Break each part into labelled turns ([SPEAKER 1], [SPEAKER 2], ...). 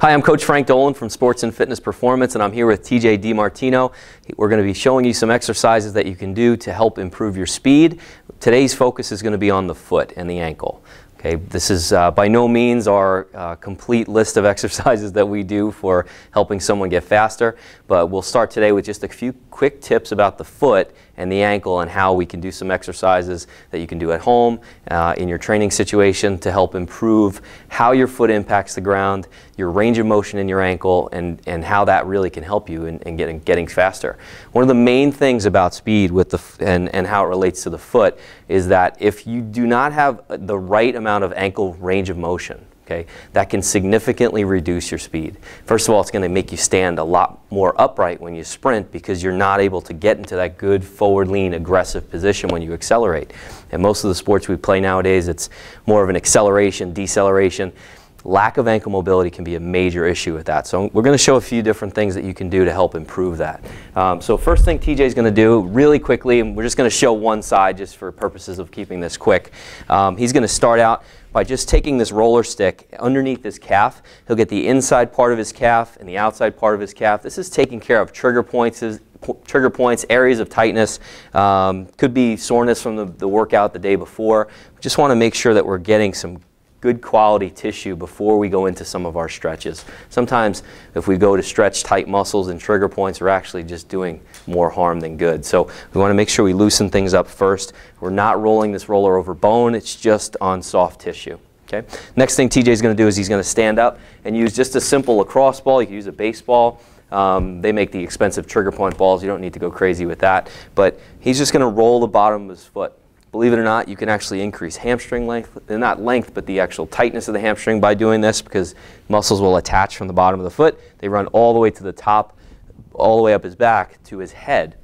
[SPEAKER 1] Hi, I'm Coach Frank Dolan from Sports and Fitness Performance, and I'm here with TJ DiMartino. We're going to be showing you some exercises that you can do to help improve your speed. Today's focus is going to be on the foot and the ankle. Okay, this is by no means our complete list of exercises that we do for helping someone get faster, but we'll start today with just a few quick tips about the foot and the ankle and how we can do some exercises that you can do at home in your training situation to help improve how your foot impacts the ground, your range of motion in your ankle, and how that really can help you in getting faster. One of the main things about speed with and how it relates to the foot is that if you do not have the right amount of ankle range of motion, okay, that can significantly reduce your speed. First of all, it's going to make you stand a lot more upright when you sprint because you're not able to get into that good forward lean aggressive position when you accelerate. And most of the sports we play nowadays, it's more of an acceleration, deceleration. Lack of ankle mobility can be a major issue with that. So we're going to show a few different things that you can do to help improve that. So first thing TJ is going to do really quickly, and we're just going to show one side just for purposes of keeping this quick. He's going to start out by just taking this roller stick underneath his calf. He'll get the inside part of his calf and the outside part of his calf. This is taking care of trigger points, areas of tightness. Could be soreness from the workout the day before. We just want to make sure that we're getting some good quality tissue before we go into some of our stretches. Sometimes if we go to stretch tight muscles and trigger points, we're actually just doing more harm than good. So we want to make sure we loosen things up first. We're not rolling this roller over bone, it's just on soft tissue. Okay? Next thing TJ is going to do is he's going to stand up and use just a simple lacrosse ball. You can use a baseball. They make the expensive trigger point balls. You don't need to go crazy with that. But he's just going to roll the bottom of his foot. Believe it or not, you can actually increase hamstring length, not length, but the actual tightness of the hamstring by doing this because muscles will attach from the bottom of the foot. They run all the way to the top, all the way up his back to his head.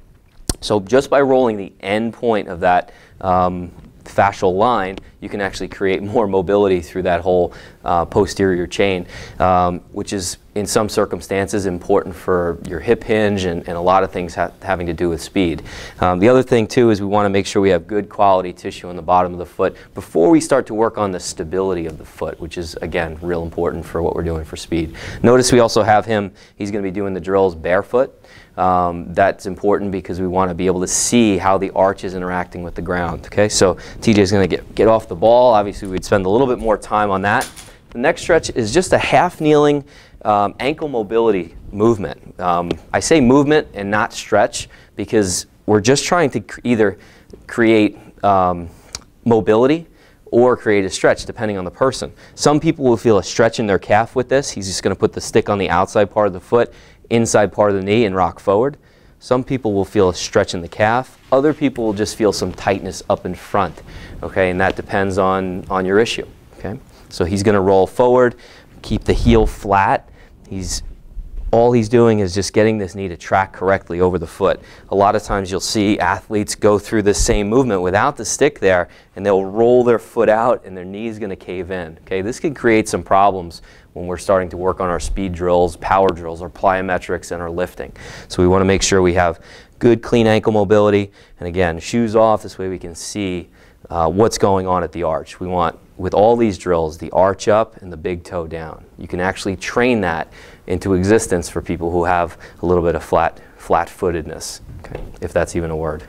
[SPEAKER 1] So just by rolling the end point of that fascial line, you can actually create more mobility through that whole posterior chain, which is in some circumstances important for your hip hinge and a lot of things having to do with speed. The other thing too is we want to make sure we have good quality tissue on the bottom of the foot before we start to work on the stability of the foot, which is again real important for what we're doing for speed. Notice we also have him, he's going to be doing the drills barefoot. That's important because we want to be able to see how the arch is interacting with the ground. Okay, so TJ is going to get off the ball. Obviously, we'd spend a little bit more time on that. The next stretch is just a half kneeling ankle mobility movement. I say movement and not stretch because we're just trying to either create mobility or create a stretch depending on the person. Some people will feel a stretch in their calf with this. He's just going to put the stick on the outside part of the foot, inside part of the knee, and rock forward. Some people will feel a stretch in the calf. Other people will just feel some tightness up in front. Okay, and that depends on your issue. Okay, so he's going to roll forward, keep the heel flat. All he's doing is just getting this knee to track correctly over the foot. A lot of times you'll see athletes go through this same movement without the stick there, and they'll roll their foot out and their knee is going to cave in. Okay, this can create some problems when we're starting to work on our speed drills, power drills, our plyometrics, and our lifting. So we want to make sure we have good, clean ankle mobility. And again, shoes off, this way we can see what's going on at the arch. We want, with all these drills, the arch up and the big toe down. You can actually train that into existence for people who have a little bit of flat-footedness, okay, if that's even a word.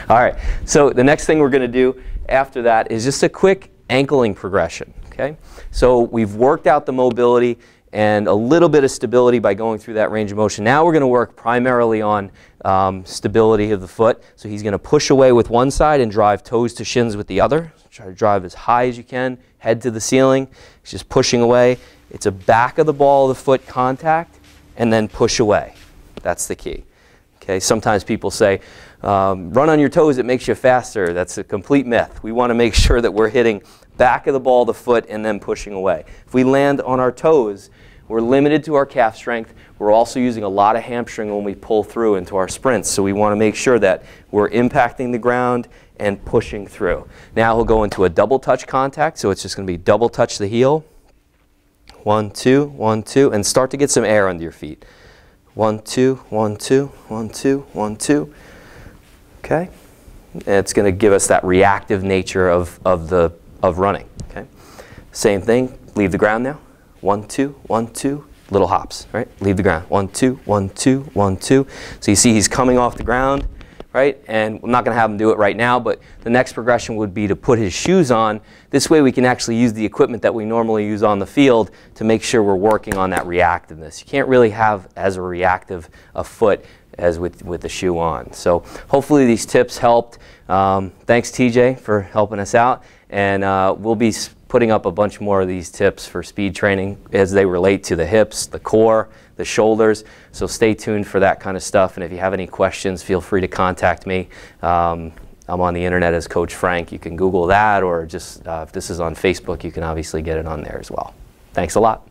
[SPEAKER 1] All right, so the next thing we're going to do after that is just a quick ankling progression. Okay, so we've worked out the mobility and a little bit of stability by going through that range of motion. Now we're going to work primarily on stability of the foot. So he's going to push away with one side and drive toes to shins with the other. Try to drive as high as you can, head to the ceiling. He's just pushing away. It's a back of the ball of the foot contact and then push away. That's the key. Okay, sometimes people say, run on your toes, it makes you faster. That's a complete myth. We want to make sure that we're hitting back of the ball of the foot and then pushing away. If we land on our toes, we're limited to our calf strength. We're also using a lot of hamstring when we pull through into our sprints. So we want to make sure that we're impacting the ground and pushing through. Now he'll go into a double touch contact. So it's just going to be double touch the heel. 1, 2, 1, 2, and start to get some air under your feet. 1, 2, 1, 2, 1, 2, 1, 2. Okay? And it's going to give us that reactive nature of running. Okay? Same thing, leave the ground now. 1, 2, 1, 2, little hops, right? Leave the ground. 1, 2, 1, 2, 1, 2. So you see he's coming off the ground, right? And I'm not going to have him do it right now, but the next progression would be to put his shoes on. This way we can actually use the equipment that we normally use on the field to make sure we're working on that reactiveness. You can't really have as a reactive a foot as with the shoe on. So hopefully these tips helped. Thanks TJ for helping us out, and we'll be putting up a bunch more of these tips for speed training as they relate to the hips, the core, the shoulders. So stay tuned for that kind of stuff, and if you have any questions, feel free to contact me. I'm on the internet as Coach Frank. You can Google that, or just if this is on Facebook, you can obviously get it on there as well. Thanks a lot.